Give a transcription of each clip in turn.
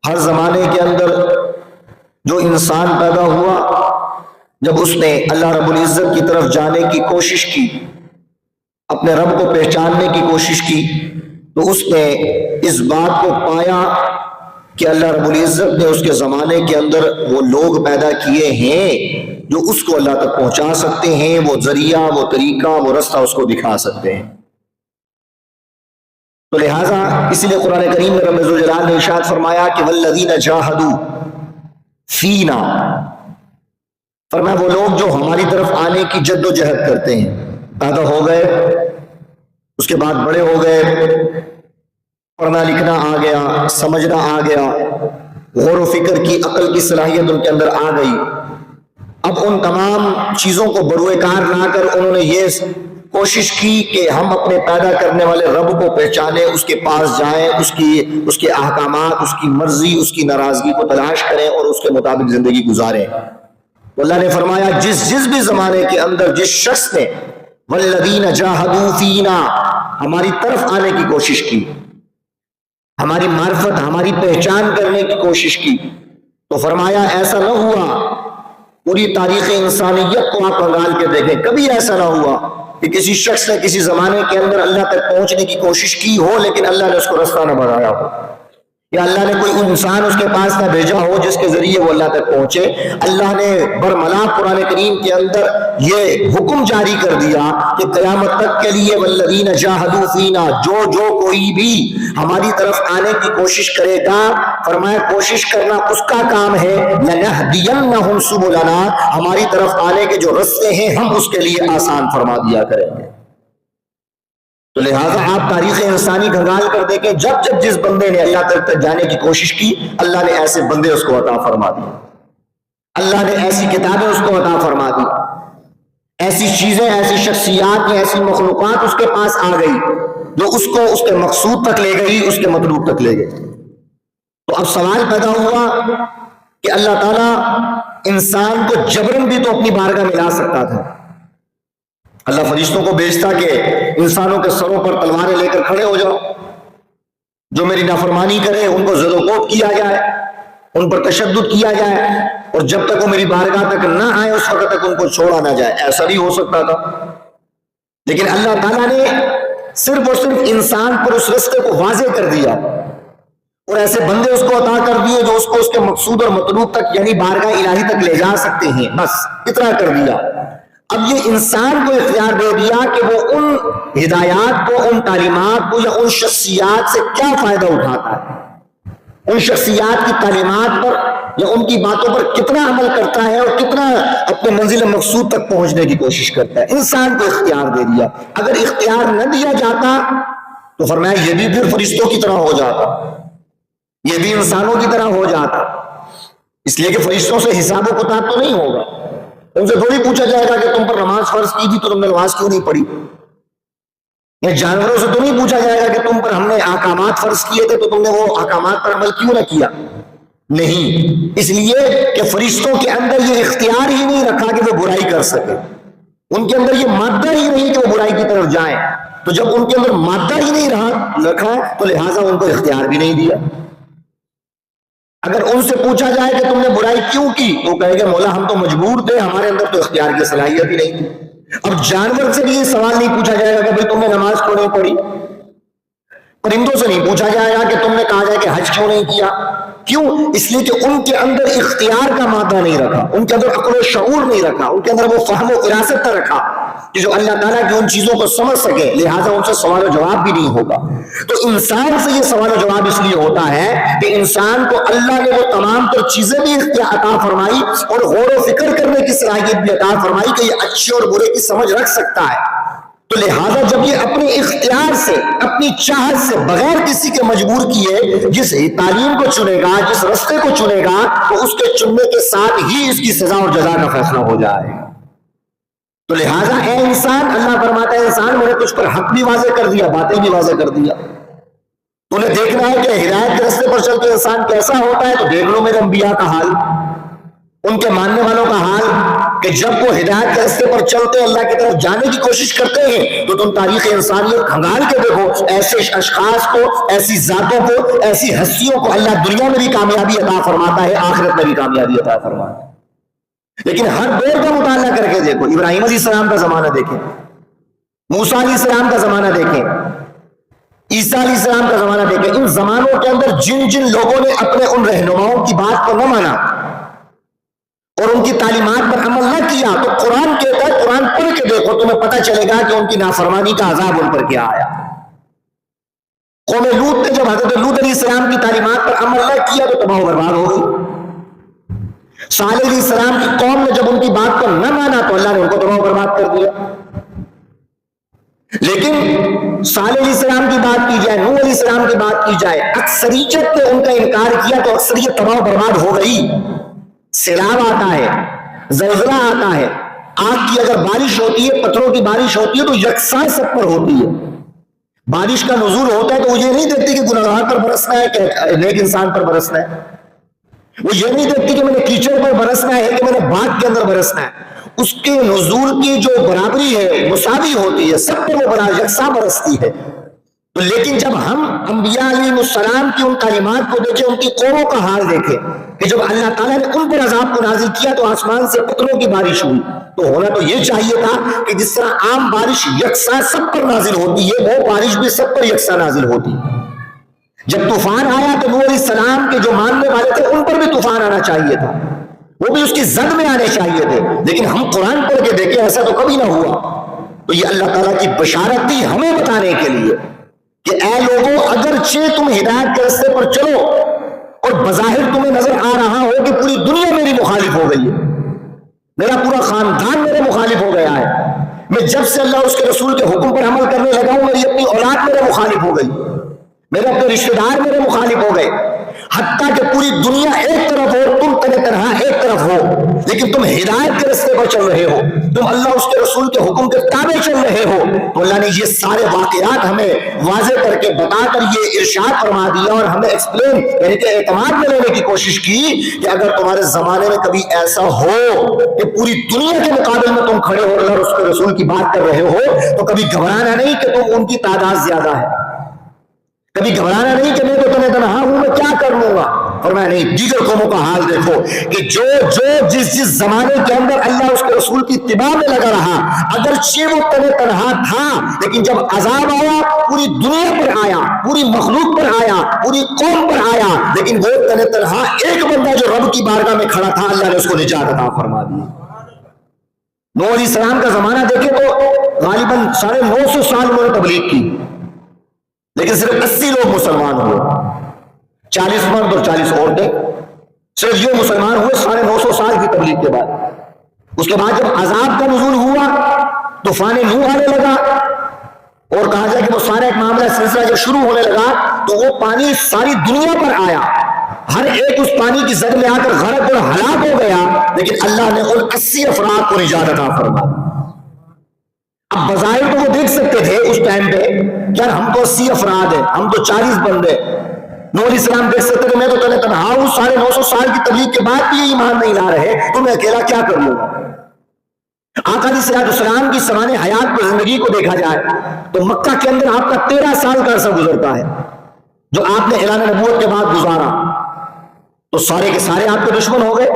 ہر زمانے کے اندر جو انسان پیدا ہوا، جب اس نے اللہ رب العزت کی طرف جانے کی کوشش کی، اپنے رب کو پہچاننے کی کوشش کی، تو اس نے اس بات کو پایا کہ اللہ رب العزت نے اس کے زمانے کے اندر وہ لوگ پیدا کیے ہیں جو اس کو اللہ تک پہنچا سکتے ہیں، وہ ذریعہ، وہ طریقہ، وہ رستہ اس کو دکھا سکتے ہیں۔ تو لہٰذا اسی لیے قرآن کریم میں رب ذوالجلال نے ارشاد فرمایا کہ والذین جاہدوا فینا، فرمایا وہ لوگ جو ہماری طرف آنے کی جد و جہد کرتے ہیں، پیدا ہو گئے، اس کے بعد بڑے ہو گئے، پڑھنا لکھنا آ گیا، سمجھنا آ گیا، غور و فکر کی عقل کی صلاحیت ان کے اندر آ گئی، اب ان تمام چیزوں کو بروئے کار لا کر انہوں نے یہ کوشش کی کہ ہم اپنے پیدا کرنے والے رب کو پہچانیں، اس کے پاس جائیں، اس کے احکامات، اس کی مرضی، اس کی ناراضگی کو تلاش کریں اور اس کے مطابق زندگی گزاریں۔ تو اللہ نے فرمایا جس بھی زمانے کے اندر جس شخص نے والذین جاہدوا فینا ہماری طرف آنے کی کوشش کی، ہماری معرفت، ہماری پہچان کرنے کی کوشش کی، تو فرمایا ایسا نہ ہوا، پوری تاریخ انسانیت کو آپ انگال کے دیکھیں، کبھی ایسا نہ ہوا کہ کسی شخص نے کسی زمانے کے اندر اللہ تک پہنچنے کی کوشش کی ہو لیکن اللہ نے اس کو رستہ نہ بتایا ہو، یا اللہ نے کوئی انسان اس کے پاس نہ بھیجا ہو جس کے ذریعے وہ اللہ تک پہنچے۔ اللہ نے برملا قرآن کریم کے اندر یہ حکم جاری کر دیا کہ قیامت تک کے لیے والذین جاہدوا فینا، جو کوئی بھی ہماری طرف آنے کی کوشش کرے گا، فرمایا کوشش کرنا اس کا کام ہے، لنہدینہم سبلنا، ہماری طرف آنے کے جو رستے ہیں ہم اس کے لیے آسان فرما دیا کریں گے۔ تو لہٰذا آپ تاریخ انسانی گھنگال کر دیکھیں، جب جس بندے نے اللہ تک جانے کی کوشش کی، اللہ نے ایسے بندے اس کو عطا فرما دی، اللہ نے ایسی کتابیں اس کو عطا فرما دی، ایسی چیزیں، ایسی شخصیات، ایسی مخلوقات اس کے پاس آ گئی جو اس کو اس کے مقصود تک لے گئی، اس کے مطلوب تک لے گئی۔ تو اب سوال پیدا ہوا کہ اللہ تعالیٰ انسان کو جبرن بھی تو اپنی بارگاہ میں لا سکتا تھا، اللہ فرشتوں کو بھیجتا کہ انسانوں کے سروں پر تلواریں لے کر کھڑے ہو جاؤ، جو میری نافرمانی کرے ان کو زد و کوب کیا جائے، ان پر تشدد کیا جائے، اور جب تک وہ میری بارگاہ تک نہ آئے اس وقت تک ان کو چھوڑا نہ جائے۔ ایسا نہیں ہو سکتا تھا، لیکن اللہ تعالیٰ نے صرف اور صرف انسان پر اس رستے کو واضح کر دیا اور ایسے بندے اس کو عطا کر دیے جو اس کو اس کے مقصود اور مطلوب تک یعنی بارگاہ الہی تک لے جا سکتے ہیں، بس اتنا کر دیا۔ اب یہ انسان کو اختیار دے دیا کہ وہ ان ہدایات کو، ان تعلیمات کو یا ان شخصیات سے کیا فائدہ اٹھاتا ہے، ان شخصیات کی تعلیمات پر یا ان کی باتوں پر کتنا عمل کرتا ہے اور کتنا اپنے منزل مقصود تک پہنچنے کی کوشش کرتا ہے۔ انسان کو اختیار دے دیا، اگر اختیار نہ دیا جاتا تو فرمایا یہ بھی پھر فرشتوں کی طرح ہو جاتا، یہ بھی انسانوں کی طرح ہو جاتا، اس لیے کہ فرشتوں سے حساب و کتاب تو نہیں ہوگا، ان سے تھوڑی پوچھا جائے گا کہ تم پر نماز فرض کی تھی تو تم نے نماز کیوں نہیں پڑھی، یا جانوروں سے تو نہیں پوچھا جائے گا کہ تم پر ہم نے احکامات فرض کیے تھے تو تم نے وہ احکامات پر عمل کیوں نہ کیا، نہیں، اس لیے کہ فرشتوں کے اندر یہ اختیار ہی نہیں رکھا کہ وہ برائی کر سکے، ان کے اندر یہ مادہ ہی نہیں کہ وہ برائی کی طرف جائیں، تو جب ان کے اندر مادہ ہی نہیں رکھا تو لہٰذا ان کو اختیار بھی نہیں دیا۔ اگر ان سے پوچھا جائے کہ تم نے برائی کیوں کی تو کہے گا مولا ہم تو مجبور تھے، ہمارے اندر تو اختیار کی صلاحیت ہی نہیں تھی۔ اب جانور سے بھی یہ سوال نہیں پوچھا جائے گا کہ بھئی تم نے نماز کیوں نہیں پڑھی، پرندوں سے نہیں پوچھا جائے گا کہ تم نے کہا جائے کہ حج کیوں نہیں کیا، کیوں؟ اس لیے کہ ان کے اندر اختیار کا مادہ نہیں رکھا، ان کے اندر عقل و شعور نہیں رکھا، ان کے اندر وہ فہم و فراست نہ رکھا کہ جو اللہ تعالیٰ کی ان چیزوں کو سمجھ سکے، لہٰذا ان سے سوال و جواب بھی نہیں ہوگا۔ تو انسان سے یہ سوال و جواب اس لیے ہوتا ہے کہ انسان کو اللہ نے وہ تمام تر چیزیں بھی عطا فرمائی اور غور و فکر کرنے کی صلاحیت بھی عطا فرمائی کہ یہ اچھے اور برے کی سمجھ رکھ سکتا ہے۔ تو لہٰذا جب یہ اپنے اختیار سے، اپنی چاہت سے، بغیر کسی کے مجبور کیے جس تعلیم کو چنے گا، جس رستے کو چنے گا، تو اس کے چننے کے ساتھ ہی اس کی سزا اور جزا کا فیصلہ ہو جائے گا۔ تو لہٰذا اے انسان، اللہ فرماتا ہے انسان میں نے تجھ پر حق بھی واضح کر دیا، باتیں بھی واضح کر دیا، تو نے دیکھنا ہے کہ ہدایت کے رستے پر چل کے انسان کیسا ہوتا ہے، تو دیکھ لو میرے انبیاء کا حال، ان کے ماننے والوں کا حال، کہ جب وہ ہدایت کے راستے پر چلتے ہیں، اللہ کی طرف جانے کی کوشش کرتے ہیں، تو تم تاریخ انسانیت کھنگال کے دیکھو، ایسے اشخاص کو، ایسی ذاتوں کو، ایسی ہستیوں کو اللہ دنیا میں بھی کامیابی عطا فرماتا ہے، آخرت میں بھی کامیابی عطا فرماتا ہے۔ لیکن ہر دور کا مطالعہ کر کے دیکھو، ابراہیم علیہ السلام کا زمانہ دیکھیں، موسیٰ علیہ السلام کا زمانہ دیکھیں، عیسیٰ علیہ السلام کا زمانہ دیکھیں، ان زمانوں کے اندر جن جن لوگوں نے اپنے ان رہنماؤں کی بات کو نہ مانا اور ان کی تعلیمات پر عمل نہ کیا، تو قرآن کہتا ہے، قرآن پڑھ کے دیکھو، تمہیں پتہ چلے گا کہ ان کی نافرمانی کا عذاب ان پر کیا آیا۔ قوم لوط نے جب حضرت لوط علیہ السلام کی تعلیمات پر عمل نہ کیا تو تباہ و برباد ہو گئی۔ صالح علیہ السلام کی قوم نے جب ان کی بات کو نہ مانا تو اللہ نے ان کو تباہ و برباد کر دیا۔ لیکن صالح علیہ السلام کی بات کی جائے، نوح علیہ السلام کی بات کی جائے، اکثریت نے ان کا انکار کیا تو اکثریت تباہ و برباد ہو گئی۔ سیلاب آتا ہے، زلزلہ آتا ہے، آگ کی اگر بارش ہوتی ہے، پتھروں کی بارش ہوتی ہے تو یکساں سب پر ہوتی ہے۔ بارش کا نزول ہوتا ہے تو وہ یہ نہیں دیکھتی کہ گناہگار پر برسنا ہے کہ نیک انسان پر برسنا ہے، وہ یہ نہیں دیکھتی کہ میں نے کیچڑ پر برسنا ہے کہ میں نے باغ کے اندر برسنا ہے، اس کے نزول کی جو برابری ہے مساوی ہوتی ہے، سب پر وہ یکساں برستی ہے۔ تو لیکن جب ہم انبیاء علیہ السلام کی ان تعلیمات کو دیکھیں، ان کی قوموں کا حال دیکھیں کہ جب اللہ تعالیٰ نے ان پر عذاب کو نازل کیا تو آسمان سے پتھروں کی بارش ہوئی، تو ہونا تو یہ چاہیے تھا کہ جس طرح عام بارش یکساں سب پر نازل ہوتی ہے، وہ بارش بھی سب پر یکساں نازل ہوتی۔ جب طوفان آیا تو نوح علیہ السلام کے جو ماننے والے تھے ان پر بھی طوفان آنا چاہیے تھا، وہ بھی اس کی زد میں آنے چاہیے تھے، لیکن ہم قرآن پڑھ کے دیکھیں ایسا تو کبھی نہ ہوا۔ تو یہ اللہ تعالیٰ کی بشارت تھی ہمیں بتانے کے لیے کہ اے لوگوں، اگرچہ تم ہدایت کے راستے پر چلو اور بظاہر تمہیں نظر آ رہا ہو کہ پوری دنیا میری مخالف ہو گئی ہے، میرا پورا خاندان میرے مخالف ہو گیا ہے، میں جب سے اللہ اس کے رسول کے حکم پر عمل کرنے لگا ہوں میری اپنی اولاد میرے مخالف ہو گئی، میرے اپنے رشتہ دار میرے مخالف ہو گئے، حتیٰ کہ پوری دنیا ایک طرف ہو، تم تنہا ایک طرف ہو، لیکن تم ہدایت کے راستے پر چل رہے ہو، تم اللہ اس کے رسول کے حکم کے تابع چل رہے ہو، تو اللہ نے یہ سارے واقعات ہمیں واضح کر کے بتا کر یہ ارشاد فرما دیا اور ہمیں ایکسپلین یعنی کہ اعتماد میں لینے کی کوشش کی کہ اگر تمہارے زمانے میں کبھی ایسا ہو کہ پوری دنیا کے مقابل میں تم کھڑے ہو اور اس کے رسول کی بات کر رہے ہو تو کبھی گھبرانا نہیں کہ تم ان کی تعداد زیادہ ہے، کبھی گھبرانا نہیں کہ میں تو تنہا ہوں، میں کیا کر لوں گا، فرمایا نہیں، دیگر قوموں کا حال دیکھو کہ جو جس زمانے کے اندر اللہ اس کے رسول کی اتباع میں لگا رہا، اگرچہ وہ تنہا تھا لیکن جب عذاب آیا پوری دنیا پر آیا، پوری مخلوق پر آیا، پوری قوم پر آیا، لیکن وہ تنہا ایک بندہ جو رب کی بارگاہ میں کھڑا تھا اللہ نے اس کو نجات عطا فرما دی۔ نوح علیہ السلام کا زمانہ دیکھیں تو غالباً 950 سال انہوں نے تبلیغ کی، لیکن صرف 80 لوگ مسلمان ہوئے، 40 مرد اور 40 عورتیں، صرف یہ مسلمان ہوئے 950 سال کی تبلیغ کے بعد۔ اس کے بعد جب عذاب کا نزول ہوا، طوفان نوح آنے لگا اور کہا جائے کہ وہ سارا ایک معاملہ سلسلہ جب شروع ہونے لگا تو وہ پانی ساری دنیا پر آیا، ہر ایک اس پانی کی زد میں آ کر غرق اور ہلاک ہو گیا، لیکن اللہ نے ان 80 افراد کو نجات عطا فرما۔ اب بظاہر تو وہ دیکھ سکتے تھے اس ٹائم پہ یار ہم تو 80 افراد ہیں، ہم تو 40 بندے، نوح علیہ السلام دیکھ سکتے تھے میں تو تنہا ہوں، 950 سال کی تبلیغ کے بعد بھی یہ ایمان نہیں لا رہے تو میں اکیلا کیا کر لوں گا۔ آقا علیہ السلام کی سمان حیات پر زندگی کو دیکھا جائے تو مکہ کے اندر آپ کا 13 سال کا عرصہ گزرتا ہے جو آپ نے اعلان نبوت کے بعد گزارا، تو سارے کے سارے آپ کے دشمن ہو گئے،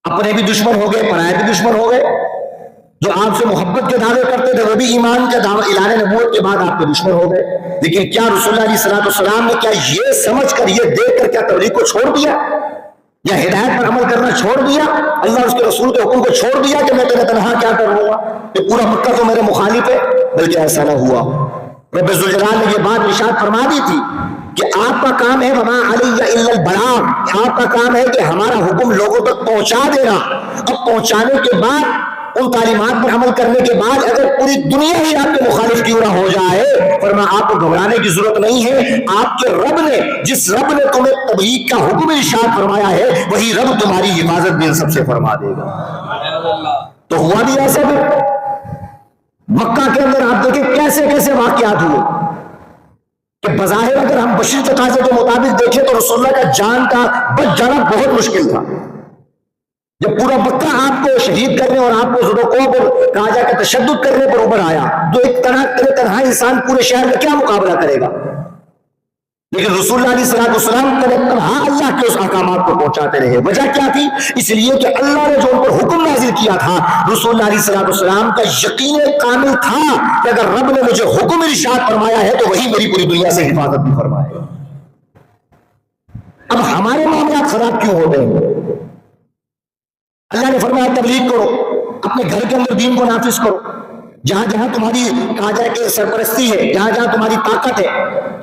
اپنے بھی دشمن ہو گئے، پرائے بھی دشمن ہو گئے، جو آپ سے محبت کے دعوے کرتے تھے وہ بھی ایمان کے دعوے اعلان نبوت کے بعد آپ کے دشمن ہو گئے۔ لیکن کیا رسول اللہ علیہ السلام نے کیا یہ سمجھ کر یہ دیکھ کر کیا تبلیغ کو چھوڑ دیا یا ہدایت پر عمل کرنا چھوڑ دیا، اللہ اس کے رسول کے حکم کو چھوڑ دیا کہ میں تنہا کیا کر لوں گا، کہ پورا مکہ تو میرے مخالف ہے؟ بلکہ ایسا نہ ہوا۔ رب ذوالجلال نے یہ بات ارشاد فرما دی تھی کہ آپ کا کام ہے وما علی الا البلاغ، آپ کا کام ہے کہ ہمارا حکم لوگوں تک پہنچا دینا۔ اب پہنچانے کے بعد ان تعلیمات پر عمل کرنے کے بعد اگر پوری دنیا ہی آپ کے مخالف کیوں نہ ہو جائے، فرمایا آپ کو گھبرانے کی ضرورت نہیں ہے، آپ کے رب نے جس رب نے تمہیں تبلیغ کا حکم ارشاد فرمایا ہے وہی رب تمہاری حفاظت بھی ان سب سے فرما دے گا۔ تو ہوا بھی ایسا بھی مکہ کے اندر آپ دیکھیں کیسے کیسے واقعات ہوئے کہ بظاہر اگر ہم بشری تقاضے کے مطابق دیکھیں تو رسول اللہ کا جان کا بچ جانا بہت مشکل تھا، جب پورا مکہ آپ کو شہید کرنے اور آپ کو زدوقوں پر کہا جائے کہ تشدد کرنے پر ابھر آیا، تو ایک تنہا انسان پورے شہر میں کیا مقابلہ کرے گا؟ لیکن رسول اللہ علیہ السلام تنہا اللہ کے اس احکامات کو پہنچاتے رہے۔ وجہ کیا تھی؟ اس لیے کہ اللہ نے جو ان پر حکم نازل کیا تھا، رسول اللہ علیہ السلام کا یقین کامل تھا کہ اگر رب نے مجھے حکم ارشاد فرمایا ہے تو وہی میری پوری دنیا سے حفاظت بھی فرمائے گا۔ اب ہمارے معاملات خراب کیوں ہوتے ہیں؟ اللہ نے فرمایا تبلیغ کرو، اپنے گھر کے اندر دین کو نافذ کرو، جہاں جہاں تمہاری کہا جائے کہ سرپرستی ہے، جہاں جہاں تمہاری طاقت ہے،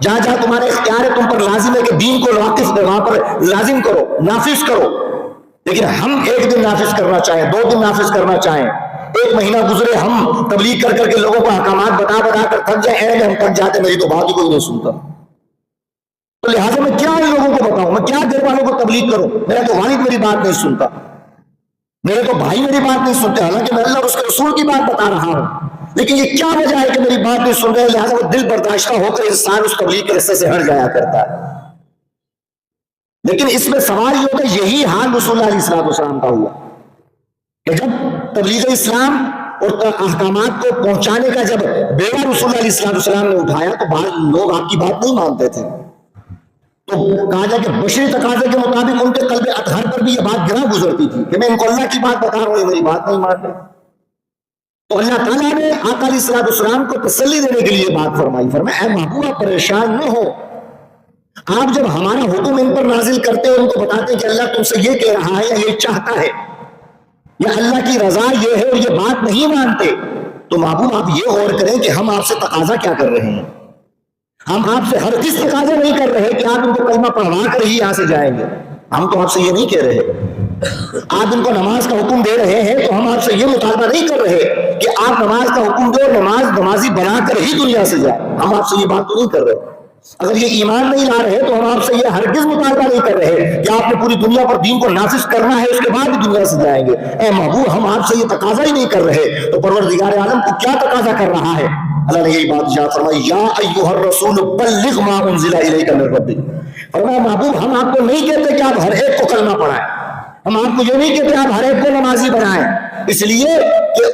جہاں جہاں تمہارا اختیار ہے، تم پر لازم ہے کہ دین کو واقف وہاں پر لازم کرو، نافذ کرو۔ لیکن ہم ایک دن نافذ کرنا چاہیں، 2 دن نافذ کرنا چاہیں، 1 مہینہ گزرے، ہم تبلیغ کر کر کے لوگوں کو احکامات بتا بتا کر تھک جائیں، ہم تھک جاتے، میری تو بات ہی کوئی نہیں سنتا، تو لہٰذا میں کیا ان لوگوں کو بتاؤں، میں کیا گھر والوں کو تبلیغ کروں؟ میرا تو والد میری بات نہیں سنتا، میرے تو بھائی میری بات نہیں سنتے، حالانکہ میں اللہ اور اس کے رسول کی بات بتا رہا ہوں، لیکن یہ کیا وجہ ہے کہ میری بات نہیں سن رہے؟ لہٰذا وہ دل برداشتہ ہو کر انسان اس تبلیغ کے رستے سے ہٹ جایا کرتا ہے۔ لیکن اس میں سوال یہ ہوتا ہے، یہی حال رسول اللہ علیہ السلام کا ہوا کہ جب تبلیغ اسلام اور احکامات کو پہنچانے کا جب بیڑا رسول اللہ علیہ السلام نے اٹھایا تو بعض لوگ آپ کی بات نہیں مانتے تھے، تو کہا جائے کہ بشری تقاضے کے مطابق ان کے قلب اطہر پر بھی یہ بات گراں گزرتی تھی کہ میں ان کو اللہ کی بات بتا رہا ہوں، میری بات نہیں مان رہے۔ تو اللہ تعالیٰ نے آقا علیہ السلام کو تسلی دینے کے لیے بات فرمایا اے محبوب آپ پریشان نہ ہو، آپ جب ہمارا حکم ان پر نازل کرتے ہیں، ان کو بتاتے ہیں کہ اللہ تم سے یہ کہہ رہا ہے یا یہ چاہتا ہے یا اللہ کی رضا یہ ہے اور یہ بات نہیں مانتے، تو محبوب آپ یہ غور کریں کہ ہم آپ سے تقاضا کیا کر رہے ہیں۔ ہم آپ سے ہر چیز تقاضا نہیں کر رہے کہ آپ ان کو کلمہ پڑھوا کر ہی یہاں سے جائیں گے، ہم تو آپ سے یہ نہیں کہہ رہے۔ آپ ان کو نماز کا حکم دے رہے ہیں تو ہم آپ سے یہ مطالبہ نہیں کر رہے کہ آپ نماز کا حکم دو، نمازی بنا کر ہی دنیا سے جائیں، ہم آپ سے یہ بات تو نہیں کر رہے۔ اگر یہ ایمان نہیں لا رہے تو ہم آپ سے یہ ہرگز مطالبہ نہیں کر رہے کہ آپ نے پوری دنیا پر دین کو نافذ کرنا ہے، اس کے بعد دنیا سے جائیں گے۔ اے محبوب ہم آپ سے یہ تقاضا ہی نہیں کر رہے، تو پروردگار عالم کو کیا تقاضا کر رہا ہے؟ اللہ نے یہی بات ارشاد فرمائی یا ایھا الرسول بلغ ما انزل الیک من ربک۔ فرمایا محبوب ہم آپ کو نہیں کہتے کہ آپ ہر ایک کو کلمہ پڑھائیں، ہم آپ کو یہ نہیں کہتے آپ ہر ایک کو نمازی بنائیں، اس لیے کہ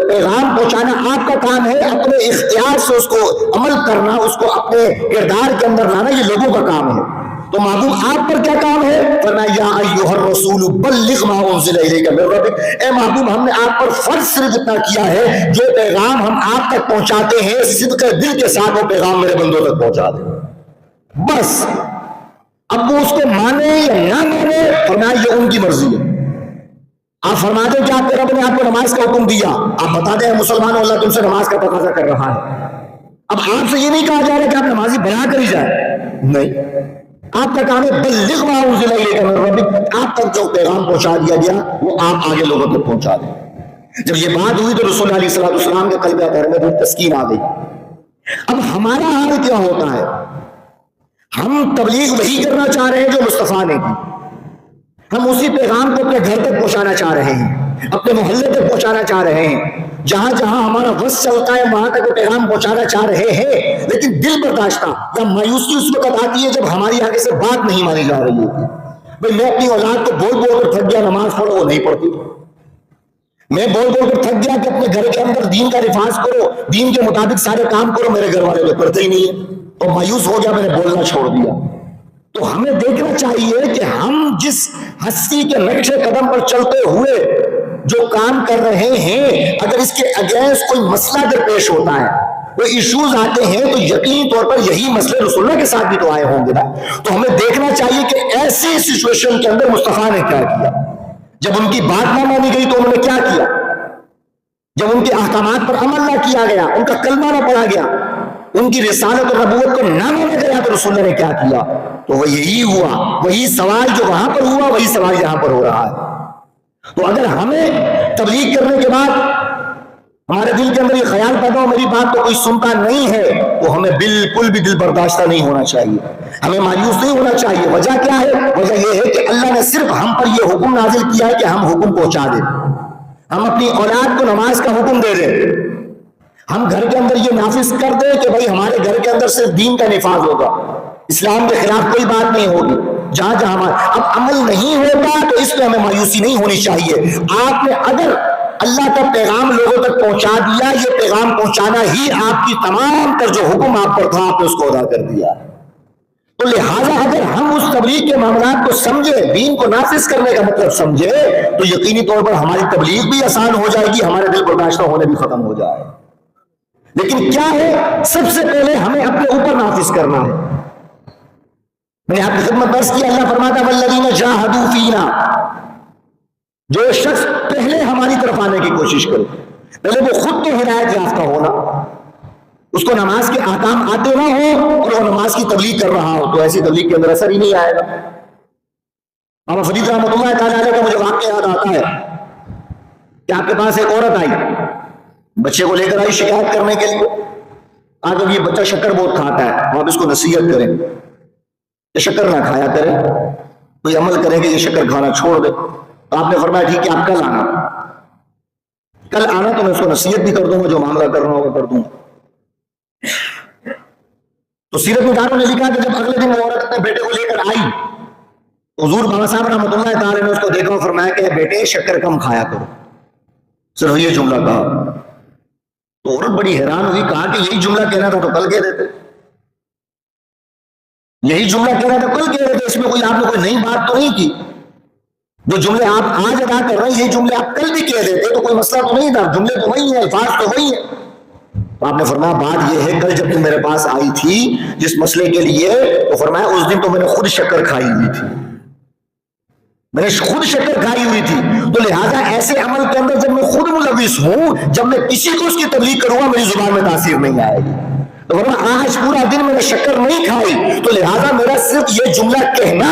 پیغام پہنچانا آپ کا کام ہے، اپنے اختیار سے اس کو عمل کرنا، اس کو اپنے کردار کے اندر لانا یہ لوگوں کا کام ہے۔ تو محبوب آپ پر کیا کام ہے؟ فرمایا یا ایھا الرسول بلغ ما انزل الیک من ربک۔ اے محبوب ہم نے آپ پر فرض صرف اتنا کیا ہے، جو پیغام ہم آپ تک پہنچاتے ہیں صدق دل کے ساتھ وہ پیغام میرے بندوں تک پہنچا دیں، بس۔ اب وہ اس کو مانے یا نہ مانے، فرمایا یہ ان کی مرضی ہے۔ آپ فرما دیں کہ آپ کے رب نے آپ کو نماز کا حکم دیا، آپ بتا دیں مسلمانوں اللہ تم سے نماز کا تقاضا کر رہا ہے۔ اب آپ سے یہ نہیں کہا جا رہا کہ آپ نمازی بنا کر ہی جائیں، نہیں، آپ کا کام ہے بلغ ما انزل الیک من ربک، آپ تک جو پیغام پہنچا دیا گیا وہ آپ آگے لوگوں تک پہنچا دیں۔ جب یہ بات ہوئی تو رسول اللہ علیہ السلام کے قلب اطہر میں بھی تسکین آ گئی۔ اب ہمارا حال کیا ہوتا ہے؟ ہم تبلیغ وہی کرنا چاہ رہے ہیں جو مصطفیٰ نے کی، ہم اسی پیغام کو اپنے گھر تک پہنچانا چاہ رہے ہیں، اپنے محلے تک پہنچانا چاہ رہے ہیں، جہاں جہاں ہمارا وس چلتا ہے وہاں تک وہ پیغام پہنچانا چاہ رہے ہیں، لیکن دل برداشتہ یا مایوسی اس وقت آتی ہے جب ہماری آگے سے بات نہیں مانی جا رہی ہوتی۔ بھئی میں اپنی اولاد کو بول بول کر تھک گیا نماز پڑھو، وہ نہیں پڑھتی، میں بول بول کر تھک گیا کہ اپنے گھر کے اندر دین کا نفاذ کرو، دین کے مطابق سارے کام کرو، میرے گھر والے تو کرتے ہی نہیں ہیں، تو مایوس ہو گیا، میں نے بولنا چھوڑ دیا۔ تو ہمیں دیکھنا چاہیے کہ ہم جس ہستی کے نقش قدم پر چلتے ہوئے جو کام کر رہے ہیں، اگر اس کے اگینسٹ کوئی مسئلہ درپیش ہوتا ہے، کوئی ایشوز آتے ہیں، تو یقینی طور پر یہی مسئلے رسول اللہ کے ساتھ بھی تو آئے ہوں گے نا۔ تو ہمیں دیکھنا چاہیے کہ ایسی سچویشن کے اندر مصطفیٰ نے کیا کیا، جب ان کی بات نہ مانی گئی تو انہوں نے کیا کیا، جب ان کے احکامات پر عمل نہ کیا گیا، ان کا کلمہ نہ پڑھا گیا، ان کی رسالت اور نبوت کو نہ مانا گیا، تو رسول اللہ نے کیا کیا؟ تو وہ یہی ہوا، وہی سوال جو وہاں پر ہوا وہی سوال یہاں پر ہو رہا ہے۔ تو اگر ہمیں تبلیغ کرنے کے بعد ہمارے دل کے اندر یہ خیال پیدا ہو میری بات تو کوئی سنتا نہیں ہے، تو ہمیں بالکل بھی دل برداشتہ نہیں ہونا چاہیے، ہمیں مایوس نہیں ہونا چاہیے۔ وجہ کیا ہے؟ وجہ یہ ہے کہ اللہ نے صرف ہم پر یہ حکم نازل کیا ہے کہ ہم حکم پہنچا دیں، ہم اپنی اولاد کو نماز کا حکم دے دیں، ہم گھر کے اندر یہ نافذ کر دیں کہ بھائی ہمارے گھر کے اندر صرف دین کا نفاذ ہوگا، اسلام کے خلاف کوئی بات نہیں ہوگی. جہاں جہاں اب عمل نہیں ہوتا تو اس پہ ہمیں مایوسی نہیں ہونی چاہیے. آپ نے اگر اللہ کا پیغام لوگوں تک پہنچا دیا, یہ پیغام پہنچانا ہی آپ کی تمام تر جو حکم آپ پر تھا آپ نے اس کو ادا کر دیا. تو لہٰذا اگر ہم اس تبلیغ کے معاملات کو سمجھے, دین کو نافذ کرنے کا مطلب سمجھے, تو یقینی طور پر ہماری تبلیغ بھی آسان ہو جائے گی, ہمارے دل برداشتہ ہونے بھی ختم ہو جائے. لیکن کیا ہے, سب سے پہلے ہمیں اپنے اوپر نافذ کرنا ہے. میں نے آپ کی خدمت درس کیا, اللہ فرماتا ہے والذین جاہدوا فینا, جو شخص پہلے ہماری طرف آنے کی کوشش کرے, پہلے وہ خود تو ہدایت یافتہ ہونا, اس کو نماز کے احکام آتے نہ ہو اور وہ نماز کی تبلیغ کر رہا ہو, تو ایسی تبلیغ کے اندر اثر ہی نہیں آئے گا. بابا فرید رحمۃ اللہ تعالیٰ علیہ کا مجھے واقعہ یاد آتا ہے کہ آپ کے پاس ایک عورت آئی, بچے کو لے کر آئی شکایت کرنے کے لیے. آگے یہ بچہ شکر بہت کھاتا ہے, آپ اس کو نصیحت کریں کہ شکر نہ کھایا کرے, کوئی عمل کریں کہ یہ شکر کھانا چھوڑ دے. آپ نے فرمایا ٹھیک ہے, آپ کل آنا تو میں اس کو نصیحت بھی کر دوں گا, جو معاملہ کرنا ہوگا کر دوں گا. تو سیرت نگاروں نے لکھا کہ جب اگلے دن وہ عورت اپنے بیٹے کو لے کر آئی, حضور بابا صاحب رحمۃ اللہ تعالی نے اس کو دیکھا اور فرمایا کہ بیٹے شکر کم کھایا کرو, صرف یہ جملہ کہا. تو عورت بڑی حیران ہوئی, کہا کہ یہی جملہ کہنا تھا تو کل کہہ دیتے, یہی جملہ کہنا تھا کل کہہ دیتے, اس میں کوئی آپ نے کوئی نئی بات تو نہیں کی. جو جملے آپ آج ادا کر رہے ہیں, یہی جملے آپ کل بھی کہہ دیتے تو کوئی مسئلہ تو نہیں تھا, جملے تو وہی ہیں, الفاظ تو وہی ہیں. تو آپ نے فرمایا بات یہ ہے, کل جب تم میرے پاس آئی تھی جس مسئلے کے لیے, تو فرمایا اس دن تو میں نے خود شکر کھائی ہوئی تھی, میں نے خود شکر کھائی ہوئی تھی. تو لہٰذا ایسے عمل کے اندر جب میں خود ملوث ہوں, جب میں کسی کو اس کی تبلیغ کروں گا میری زبان میں تاثیر نہیں آئے گی. تو فرمایا آج پورا دن میں نے شکر نہیں کھائی, تو لہٰذا میرا صرف یہ جملہ کہنا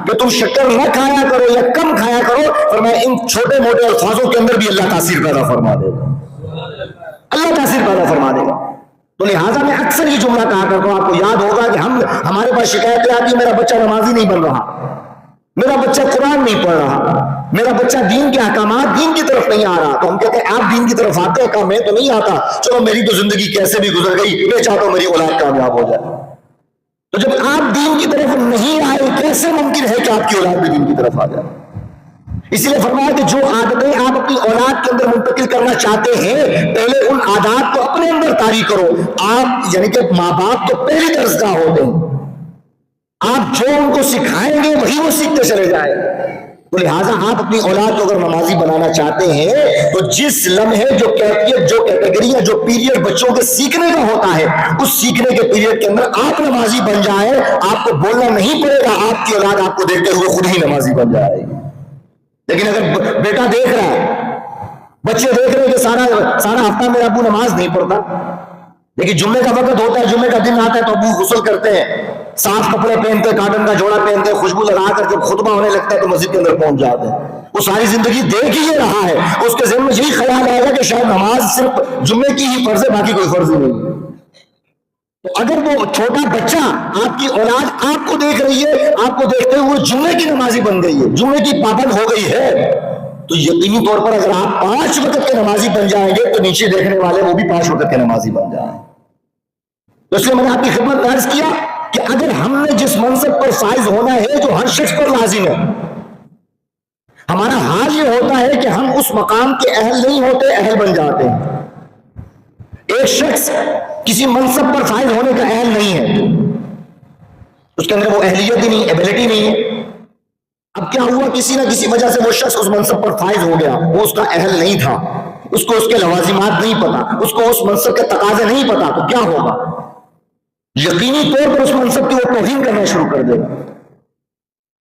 کہ تم شکر نہ کھایا کرو یا کم کھایا کرو, فرمایا ان چھوٹے موٹے الفاظوں کے اندر بھی اللہ تاثیر پیدا فرما دے گا, اللہ تاثیر پیدا فرما دے گا. تو لہٰذا میں اکثر یہ جملہ کہا کرتا ہوں, آپ کو یاد ہوگا کہ ہمارے پاس شکایتیں آتی, میرا بچہ نمازی نہیں بن رہا, میرا بچہ قرآن نہیں پڑھ رہا, میرا بچہ دین کے احکامات دین کی طرف نہیں آ رہا. تو ہم کہتے ہیں آپ دین کی طرف آتے ہیں, کہا میں تو نہیں آتا, چلو میری تو زندگی کیسے بھی گزر گئی, میں چاہتا ہوں میری اولاد کامیاب ہو جائے. تو جب آپ دین کی طرف نہیں آئے, کیسے ممکن ہے کہ آپ کی اولاد بھی دین کی طرف آ جائے؟ اس لیے فرمایا کہ جو عادتیں آپ اپنی اولاد کے اندر منتقل کرنا چاہتے ہیں, پہلے ان عادات کو اپنے اندر طاری کرو. آپ یعنی کہ ماں باپ تو پہلی درسگاہ ہوتے ہیں, آپ جو ان کو سکھائیں گے وہی وہ سیکھتے چلے جائیں. تو لہٰذا آپ اپنی اولاد کو اگر نمازی بنانا چاہتے ہیں تو جس لمحے جو کیفیت, جو کیٹیگری یا جو پیریڈ بچوں کے سیکھنے کا ہوتا ہے, اس سیکھنے کے پیریڈ کے اندر آپ نمازی بن جائیں, آپ کو بولنا نہیں پڑے گا, آپ کی اولاد آپ کو دیکھتے ہوئے خود ہی نمازی بن جائے گی. لیکن اگر بیٹا دیکھ رہا ہے, بچے دیکھ رہے ہیں کہ سارا ہفتہ میرا ابو نماز نہیں پڑھتا, لیکن جمعے کا وقت ہوتا ہے, جمعے کا دن آتا ہے تو ابو غسل کرتے ہیں, صاف کپڑے پہنتے, کاٹن کا جوڑا پہنتے, خوشبو لگا کر جب خطبہ ہونے لگتا ہے تو مسجد کے اندر پہنچ جاتے ہیں. وہ ساری زندگی دیکھ ہی رہا ہے, اس کے ذہن میں یہی خیال آئے گا کہ شاید نماز صرف جمعے کی ہی فرض ہے, باقی کوئی فرض ہی نہیں. تو اگر وہ چھوٹا بچہ, آپ کی اولاد آپ کو دیکھ رہی ہے, آپ کو دیکھتے ہوئے جمعے کی نمازی بن گئی ہے, جمعے کی پابند ہو گئی ہے, تو یقینی طور پر اگر آپ 5 وقت کے نمازی بن جائیں گے تو نیچے دیکھنے والے وہ بھی 5 وقت کے نمازی بن جائیں. تو اس لیے میں نے آپ کی خدمت میں عرض کیا کہ اگر ہم نے جس منصب پر فائز ہونا ہے جو ہر شخص پر لازم ہے, ہمارا حال یہ ہوتا ہے کہ ہم اس مقام کے اہل نہیں ہوتے, اہل بن جاتے ہیں. ایک شخص کسی منصب پر فائز ہونے کا اہل نہیں ہے, اس کے اندر وہ اہلیت ہی نہیں, ایبلٹی نہیں ہے. اب کیا ہوا, کسی نہ کسی وجہ سے وہ شخص اس منصب پر فائز ہو گیا, وہ اس کا اہل نہیں تھا, اس کو اس کے لوازمات نہیں پتا, اس کو اس منصب کے تقاضے نہیں پتا, تو کیا ہوگا؟ یقینی طور پر اس منصب کی وہ توہین کرنا شروع کر دے گا,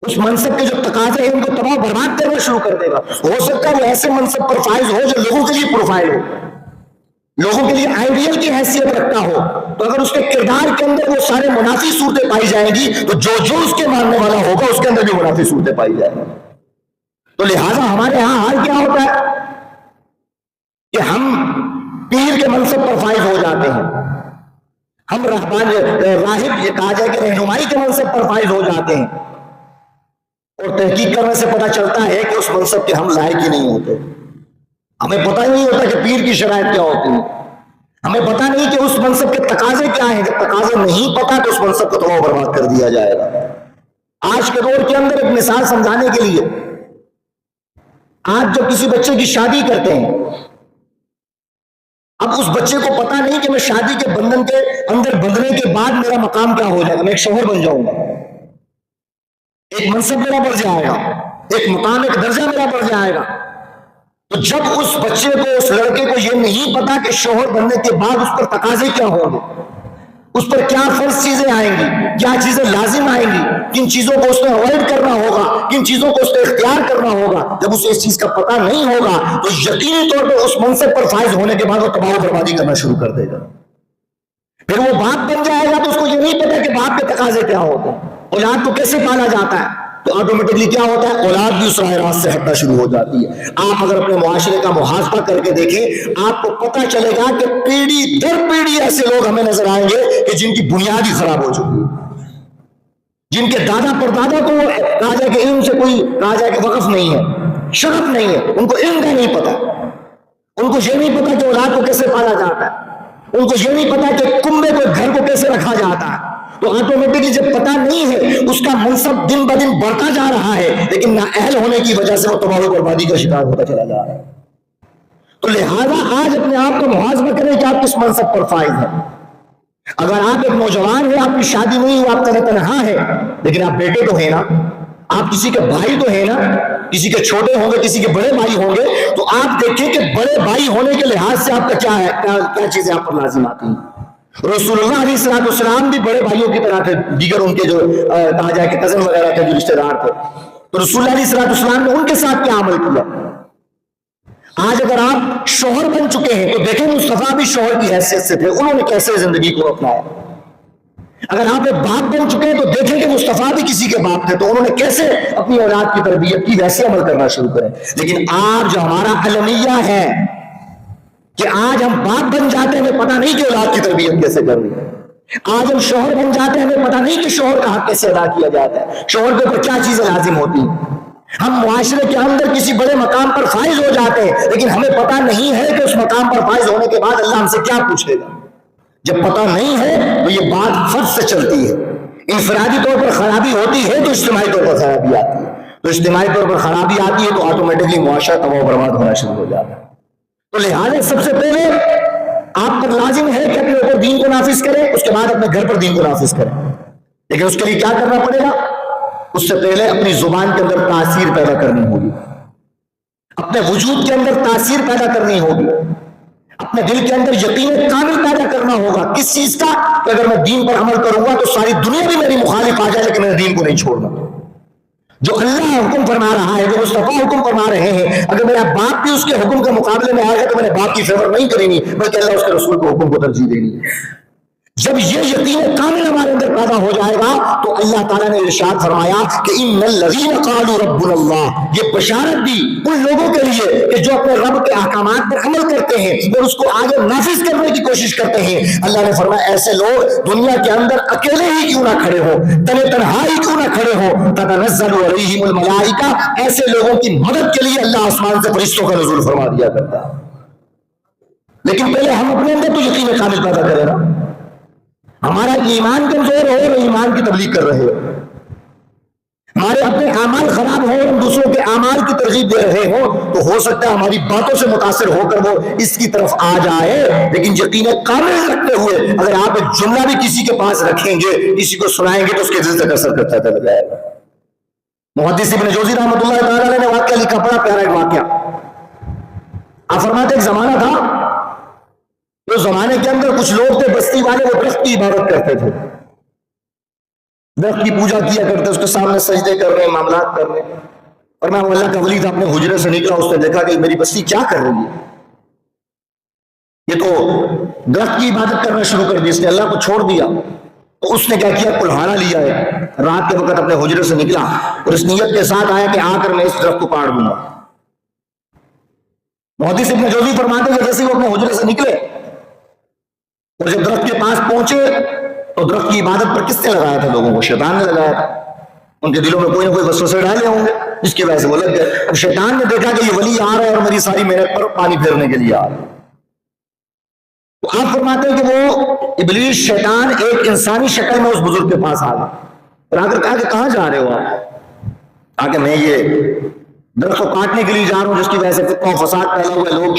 اس منصب کے جو تقاضے ہیں ان کو تباہ برباد کرنا شروع کر دے گا. ہو سکتا ہے وہ ایسے منصب پر فائز ہو جو لوگوں کے لیے پروفائل ہو, لوگوں کے لیے آئیڈیل کی حیثیت رکھتا ہو, تو اگر اس کے کردار کے اندر وہ سارے منافی صورتیں پائی جائیں گی تو جو اس کے ماننے والا ہوگا اس کے اندر بھی منافی صورتیں پائی جائیں گی. تو لہٰذا ہمارے ہاں حال کیا ہوتا ہے کہ ہم پیر کے منصب پر فائز ہو جاتے ہیں, ہم راہب, یہ کہا جائے کہ رہنمائی کے منصب پر فائز ہو جاتے ہیں, اور تحقیق کرنے سے پتہ چلتا ہے کہ اس منصب کے ہم لائق ہی نہیں ہوتے. ہمیں پتہ ہی نہیں ہوتا کہ پیر کی شرائط کیا ہوتی ہے, ہمیں پتا نہیں کہ اس منصب کے تقاضے کیا ہیں. جب تقاضے نہیں پتا تو اس منصب کو تباہ و برباد کر دیا جائے گا. آج کے دور کے اندر ایک مثال سمجھانے کے لیے، آج جب کسی بچے کی شادی کرتے ہیں، اب اس بچے کو پتا نہیں کہ میں شادی کے بندھن کے اندر بندھنے کے بعد میرا مقام کیا ہو جائے گا. میں ایک شوہر بن جاؤں گا، ایک منصب میرا بڑھ جائے گا، ایک مقام، ایک درجہ میرا بڑھ جائے گا. تو جب اس بچے کو، اس لڑکے کو یہ نہیں پتا کہ شوہر بننے کے بعد اس پر تقاضے کیا ہوں گے، اس پر کیا فرض چیزیں آئیں گی، کیا چیزیں لازم آئیں گی، کن چیزوں کو اس نے اوائڈ کرنا ہوگا، کن چیزوں کو اس نے اختیار کرنا ہوگا، جب اسے اس چیز کا پتہ نہیں ہوگا تو یقینی طور پر اس منصب پر فائز ہونے کے بعد وہ تباہ و بربادی کرنا شروع کر دے گا. پھر وہ باپ بن جائے گا تو اس کو یہ نہیں پتا کہ باپ کے تقاضے کیا ہوتے ہیں، اولاد کو کیسے پالا جاتا ہے. تو آٹومیٹکلی کیا ہوتا ہے، اولاد بھی اس راہ راست سے ہٹنا شروع ہو جاتی ہے. آپ اگر اپنے معاشرے کا محاسبہ کر کے دیکھیں، آپ کو پتہ چلے گا کہ پیڑھی در پیڑھی ایسے لوگ ہمیں نظر آئیں گے کہ جن کی بنیاد ہی خراب ہو چکی ہے، جن کے دادا پردادا کو کہا جائے کہ علم سے کوئی کہا جائے کہ وقف نہیں ہے، شغف نہیں ہے، ان کو علم کا نہیں پتا، ان کو یہ نہیں پتا کہ اولاد کو کیسے پالا جاتا ہے، ان کو یہ نہیں پتا کہ کنبے کو گھر کو کیسے رکھا جاتا ہے. تو آٹومیٹکلی جب پتا نہیں ہے، اس کا منصب دن بدن بڑھتا جا رہا ہے، لیکن نااہل ہونے کی وجہ سے وہ تباہ و بربادی کا شکار ہوتا چلا جا رہا ہے. تو لہذا آج اپنے آپ کا محاسبہ کریں کہ آپ کس منصب پر فائز ہیں. اگر آپ ایک نوجوان ہیں، آپ کی شادی نہیں ہوئی، آپ تنہا ہیں، لیکن آپ بیٹے تو ہیں نا، آپ کسی کے بھائی تو ہیں نا، کسی کے چھوٹے ہوں گے، کسی کے بڑے بھائی ہوں گے، تو آپ دیکھیں کہ بڑے بھائی ہونے کے لحاظ سے آپ کا کیا ہے، کیا چیزیں آپ پر لازم آتی ہیں. رسول اللہ علیہ السلام بھی بڑے بھائیوں کی طرح تھے، دیگر ان کے جو کہا جائے کہ کزن وغیرہ تھے، جو رشتے دار تھے. تو رسول اللہ علیہ السلام نے ان کے ساتھ کیا عمل کیا. آج اگر آپ شوہر بن چکے ہیں تو دیکھیں مصطفیٰ بھی شوہر کی حیثیت سے تھے، انہوں نے کیسے زندگی کو اپنایا. اگر آپ ایک باپ بن چکے ہیں تو دیکھیں کہ مصطفیٰ بھی کسی کے باپ تھے، تو انہوں نے کیسے اپنی اولاد کی تربیت کی، ویسے عمل کرنا شروع کریں. لیکن آج جو ہمارا المیہ ہے کہ آج ہم باپ بن جاتے ہیں، ہمیں پتہ نہیں کہ اولاد کی تربیت کیسے کرنی ہے. آج ہم شوہر بن جاتے ہیں، ہمیں پتہ نہیں کہ شوہر کا حق کیسے ادا کیا جاتا ہے، شوہر کے اوپر کیا چیزیں لازم ہوتی ہیں. ہم معاشرے کے اندر کسی بڑے مقام پر فائز ہو جاتے ہیں، لیکن ہمیں پتہ نہیں ہے کہ اس مقام پر فائز ہونے کے بعد اللہ ہم سے کیا پوچھے گا. جب پتہ نہیں ہے تو یہ بات فرض سے چلتی ہے. انفرادی طور پر خرابی ہوتی ہے تو اجتماعی طور پر خرابی آتی ہے، تو اجتماعی طور پر خرابی آتی ہے تو آٹومیٹکلی معاشرہ تباہ و برباد ہونا شروع ہو جاتا ہے. تو لہٰذا سب سے پہلے آپ پر لازم ہے کہ اپنے اوپر دین کو نافذ کریں، اس کے بعد اپنے گھر پر دین کو نافذ کریں. لیکن اس کے لیے کیا کرنا پڑے گا؟ اس سے پہلے اپنی زبان کے اندر تاثیر پیدا کرنی ہوگی، اپنے وجود کے اندر تاثیر پیدا کرنی ہوگی، اپنے دل کے اندر یقین کامل پیدا کرنا ہوگا. کس چیز کا؟ کہ اگر میں دین پر عمل کروں گا تو ساری دنیا بھی میری مخالف آ جائے لیکن میں دین کو نہیں چھوڑنا. جو اللہ حکم فرما رہا ہے، جو مصطفیٰ حکم فرما رہے ہیں، اگر میرا باپ بھی اس کے حکم کے مقابلے میں آئے گا تو میرے باپ کی فیور نہیں کریں گی، بلکہ اللہ اس کے رسول کے حکم کو ترجیح دینی ہے. جب یہ یقین کامل ہمارے اندر پیدا ہو جائے گا تو اللہ تعالیٰ نے ارشاد فرمایا کہ ان الذین قالوا ربنا اللہ، یہ بشارت دی ان لوگوں کے لیے کہ جو اپنے رب کے احکامات پر عمل کرتے ہیں اور اس کو آگے نافذ کرنے کی کوشش کرتے ہیں. اللہ نے فرمایا ایسے لوگ دنیا کے اندر اکیلے ہی کیوں نہ کھڑے ہو، تنہا ہی کیوں نہ کھڑے ہو، تتنزل علیہم الملائکہ، ایسے لوگوں کی مدد کے لیے اللہ آسمان سے فرشتوں کا نزول فرما دیا کرتا. لیکن پہلے ہم اپنے اندر تو یقین کامل پیدا کریں نا. ہمارا ایمان کمزور ہو اور ایمان کی تبلیغ کر رہے ہو، ہمارے اپنے اعمال خراب ہو اور دوسروں کے اعمال کی ترغیب دے رہے ہو، تو ہو سکتا ہے ہماری باتوں سے متاثر ہو کر وہ اس کی طرف آ جائے. لیکن یقین کامل رکھتے ہوئے اگر آپ ایک جملہ بھی کسی کے پاس رکھیں گے، کسی کو سنائیں گے تو اس کے دل تک اثر کرتا چلا جائے گا. محدث ابن جوزی رحمۃ اللہ تعالی نے واقعہ لکھا، بڑا پیارا ایک واقعہ. آپ فرماتے ایک زمانہ تھا، اس زمانے کے اندر کچھ لوگ تھے بستی والے، وہ درخت کی عبادت کرتے تھے، درخت کی پوجا کیا کرتے، اس کے سامنے سجدے کر رہے، معاملات کر رہے. اور میں اللہ کا ولی تھا، اپنے حجرے سے نکلا، اس نے دیکھا کہ میری بستی کیا کر رہی ہے، یہ تو درخت کی عبادت کرنا شروع کر دی، اس نے اللہ کو چھوڑ دیا. تو اس نے کیا کیا، کلہاڑا لیا ہے، رات کے وقت اپنے حجرے سے نکلا اور اس نیت کے ساتھ آیا کہ آ کر میں اس درخت کو کاٹ دوں گا. محدث ابن جوزی فرماتے ہیں جیسے وہ اپنے حجرے سے نکلے اور جب درخت کے پاس پہنچے تو درخت کی عبادت پر کس نے لگایا تھا؟ لوگوں کو شیطان نے لگایا تھا. ان کے دلوں میں کوئی نہ کوئی وسوسے ڈالے ہوں گے جس کی وجہ سے وہ لگ گئے. اب شیطان نے دیکھا کہ یہ ولی آ رہا ہے اور میری ساری محنت پر پانی پھیرنے کے لیے آ رہا ہے. تو آپ فرماتے ہیں کہ وہ ابلیس شیطان ایک انسانی شکل میں اس بزرگ کے پاس آ گیا اور آ کر کہا کہ کہاں جا رہے ہو آپ؟ کہ میں یہ درخت کو کاٹنے کے لیے جا رہا ہوں جس کی وجہ سے فتنہ و فساد پیدا ہوا ہے، لوگ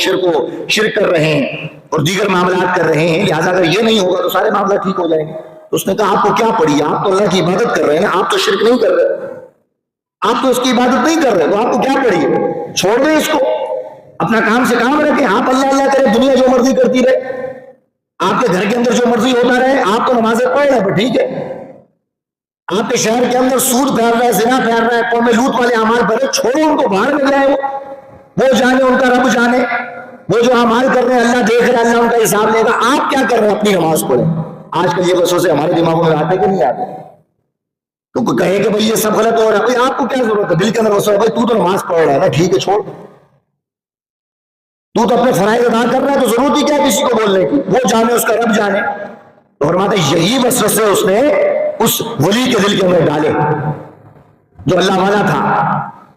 شرک کر رہے ہیں اور دیگر معاملات کر رہے ہیں، لہٰذا اگر یہ نہیں ہوگا تو سارے معاملات ٹھیک ہو جائیں گے۔ تو اس نے کہا آپ کو کیا پڑی ہے؟ آپ تو اللہ کی عبادت کر رہے ہیں نا، آپ تو شرک نہیں کر رہے، آپ تو اس کی عبادت نہیں کر رہے، تو آپ کو کیا پڑی ہے؟ چھوڑ دیں اس کو، اپنا کام سے کام رکھیں، آپ اللہ اللہ کریں، دنیا جو مرضی کرتی رہے، آپ کے گھر کے اندر جو مرضی ہوتا رہے، آپ تو نمازیں پڑھ رہے ہیں پر ٹھیک ہے، آپ کے شہر کے اندر سود پھیل رہا ہے، زنا پھیل رہا ہے، قوم لوط والے اعمال بھرے، چھوڑو ان کو، باہر میں جائے، وہ جانے، ان کا رب جانے، وہ جو اعمال کر رہے ہیں اللہ دیکھ رہا ہے، اللہ ان کا حساب لے گا، آپ کیا کر رہے ہیں؟ اپنی نماز پڑھیں۔ آج کل یہ وسوسے ہمارے دماغوں میں آتے کہ نہیں آتے؟ تو کوئی کہے کہ بھائی یہ سب غلط ہو رہا ہے، بھائی آپ کو کیا ضرورت ہے؟ دل کے اندر وسوسہ، بھائی تو نماز پڑھ رہا ہے نا، ٹھیک ہے چھوڑ، تو اپنے فرائض ادا کر رہا ہے، تو ضرورت ہی کیا کسی کو بولنے کی؟ وہ جانے، اس کا رب جانے۔ تو فرماتے یہی وسوسے اس نے اس ولی کے دل کے اندر ڈالے جو اللہ والا تھا،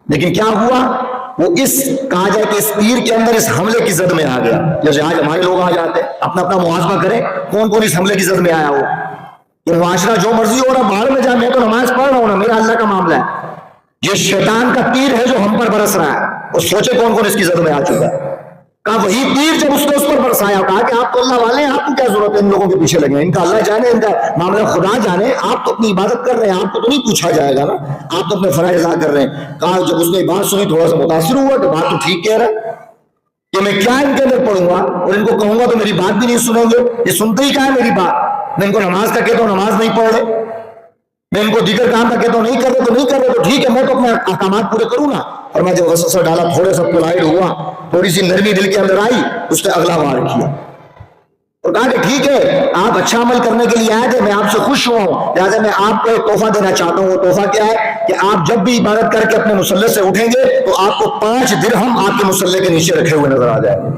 لیکن کیا ہوا؟ وہ کہا جائے کہ اس تیر کے اندر اس حملے کی زد میں آ گیا۔ جیسے آج ہمارے لوگ آ جاتے ہیں، اپنا محاسبہ کریں کون کون اس حملے کی زد میں آیا ہو۔ یہ معاشرہ جو مرضی ہو رہا، باہر میں جا، میں تو نماز پڑھ رہا ہوں نا، میرا اللہ کا معاملہ ہے، یہ شیطان کا تیر ہے جو ہم پر برس رہا ہے، اور سوچے کون کون اس کی زد میں آ چکا ہے۔ کہا وہی تیر جب اس نے اس پر برسایا، کہا کہ آپ تو اللہ والے ہیں، آپ کو کیا ضرورت ہے ان لوگوں کے پیچھے لگے ہیں؟ ان کا اللہ جانے، ان کا معاملہ خدا جانے، آپ تو اپنی عبادت کر رہے ہیں، آپ کو تو نہیں پوچھا جائے گا نا، آپ تو اپنے فرائض ادا کر رہے ہیں۔ کہا جب اس نے بات سنی تھوڑا سا متاثر ہوا کہ بات تو ٹھیک کہہ رہا ہے، کہ میں کیا ان کے اندر پڑھوں گا اور ان کو کہوں گا تو میری بات بھی نہیں سنیں گے، یہ سنتے ہی کہا ہے میری بات، میں ان کو نماز کا کہتا ہوں نماز نہیں پڑھ رہے، میں ان کو دیگر کام کا کہتا ہوں نہیں کر رہے تو نہیں کر رہے، تو ٹھیک ہے میں تو اپنے احکامات پورے کروں گا۔ اور میں جب وسوسہ ڈالا، تھوڑے سا پلائڈ ہوا، تھوڑی سی نرمی دل کے اندر آئی، اس نے اگلا وار کیا اور کہا کہ ٹھیک ہے آپ اچھا عمل کرنے کے لیے آئے تھے، میں آپ سے خوش ہوا ہوں، لہٰذا میں آپ کو ایک تحفہ دینا چاہتا ہوں۔ وہ تحفہ کیا ہے کہ آپ جب بھی عبادت کر کے اپنے مصلی سے اٹھیں گے تو آپ کو 5 درہم آپ کے مصلی کے نیچے رکھے ہوئے نظر آ جائیں گے،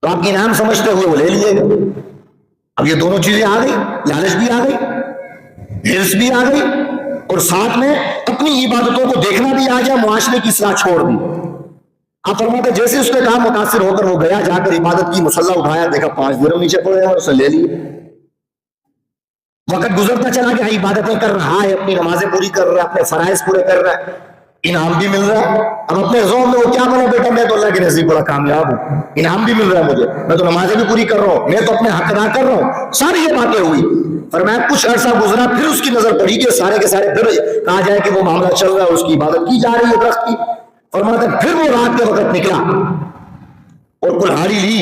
تو آپ کی انعام سمجھتے ہوئے وہ لے لیجیے گا۔ اب یہ دونوں چیزیں آ گئی، لالچ بھی آ گئی، ہرس بھی آ گئی، اور ساتھ میں اپنی عبادتوں کو دیکھنا بھی آ گیا، معاشرے کی اصلاح چھوڑ دی۔ آپ فرماتے جیسے اس کے کام متاثر ہو کر وہ گیا، جا کر عبادت کی، مصلی اٹھایا، دیکھا 5 درہم نیچے پڑے ہیں اور اسے لے لیے۔ وقت گزرتا چلا گیا، عبادتیں کر رہا ہے، اپنی نمازیں پوری کر رہا ہے، اپنے فرائض پورے کر رہا ہے، انعام بھی مل رہا ہے۔ اب اپنے ذوق میں وہ کیا بنا، بیٹا میں تو اللہ کے نزدیک بڑا کامیاب ہوں، انعام بھی مل رہا ہے مجھے، میں تو نمازیں بھی پوری کر رہا ہوں، میں تو اپنے حق ادا کر رہا ہوں، ساری یہ باتیں ہوئی۔ فرمایا کچھ عرصہ گزرا، پھر اس کی نظر پڑی کہ سارے کے سارے، پھر کہا جائے کہ وہ معاملہ چل رہا ہے، اس کی عبادت کی جا رہی ہے درخت کی۔ فرماتے پھر وہ رات کے وقت نکلا اور کلہاڑی لی،